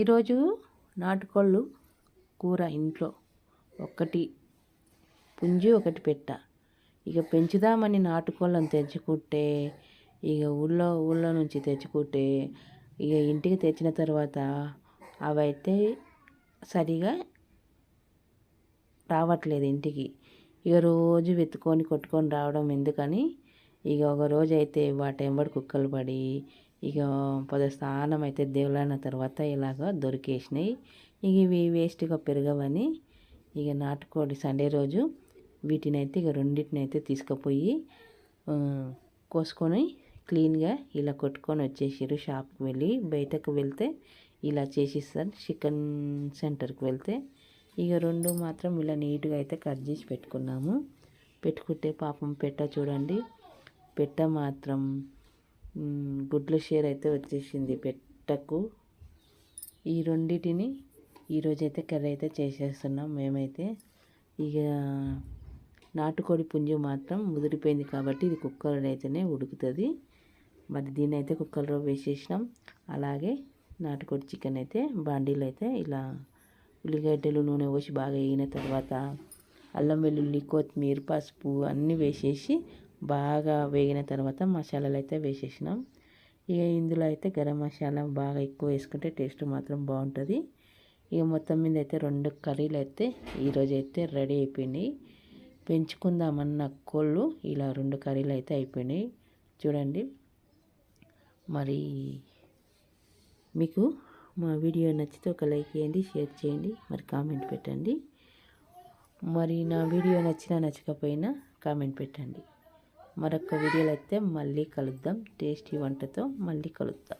ఈరోజు నాటుకోళ్ళు కూర ఇంట్లో ఒకటి పుంజి ఒకటి పెట్ట. ఇక పెంచుదామని నాటుకోళ్ళని తెచ్చుకుంటే ఇక ఊళ్ళో నుంచి తెచ్చుకుంటే ఇక ఇంటికి తెచ్చిన తర్వాత అవైతే సరిగా రావట్లేదు ఇంటికి. ఇక రోజు వెతుకొని కొట్టుకొని రావడం ఎందుకని ఇక ఒక రోజు అయితే వాటి ఎంబడి కుక్కలు పడి ఇక స్నానం అయితే దేవులైన తర్వాత ఇలాగ దొరికేసినాయి. ఇక ఇవి వేస్ట్గా పెరగవని ఇక నాటుకోడి సండే రోజు వీటినైతే ఇక రెండింటినైతే తీసుకుపోయి కోసుకొని క్లీన్గా ఇలా కొట్టుకొని వచ్చేసారు. షాప్కి వెళ్ళి బయటకు వెళ్తే ఇలా చేసిస్తారు. చికెన్ సెంటర్కి వెళ్తే ఇక రెండు మాత్రం ఇలా నీట్గా అయితే కట్ చేసి పెట్టుకున్నాము. పెట్టుకుంటే పాపం పెట్ట చూడండి, పెట్ట మాత్రం గుడ్ల షేర్ అయితే వచ్చేసింది పెట్టకు. ఈ రెండింటిని ఈరోజైతే కర్రీ అయితే చేసేస్తున్నాం మేమైతే. ఇక నాటుకోడి పుంజు మాత్రం ముదిరిపోయింది కాబట్టి ఇది కుక్కర్లో అయితేనే ఉడుకుతుంది. మరి దీన్ని అయితే కుక్కర్లో వేసేసినాం. అలాగే నాటుకోడి చికెన్ అయితే బాండీలో అయితే ఇలా ఉల్లిగడ్డలు నూనె పోసి బాగా వేగిన తర్వాత అల్లం వెల్లుల్లి కొత్తిమీర పసుపు అన్నీ వేసేసి బాగా వేగిన తర్వాత మసాలాలు అయితే వేసేసినాం. ఇక ఇందులో అయితే గరం మసాలా బాగా ఎక్కువ వేసుకుంటే టేస్ట్ మాత్రం బాగుంటుంది. ఇక మొత్తం మీద అయితే 2 కర్రీలు అయితే ఈరోజు అయితే రెడీ అయిపోయినాయి. పెంచుకుందామన్న కోళ్ళు ఇలా 2 కర్రీలు అయితే అయిపోయినాయి చూడండి. మరి మీకు మా వీడియో నచ్చితే ఒక లైక్ చేయండి, షేర్ చేయండి, మరి కామెంట్ పెట్టండి. మరి నా వీడియో నచ్చకపోయినా కామెంట్ పెట్టండి. మరొక వీడియోలో అయితే మళ్ళీ కలుద్దాం. టేస్టీ వంటతో మళ్ళీ కలుద్దాం.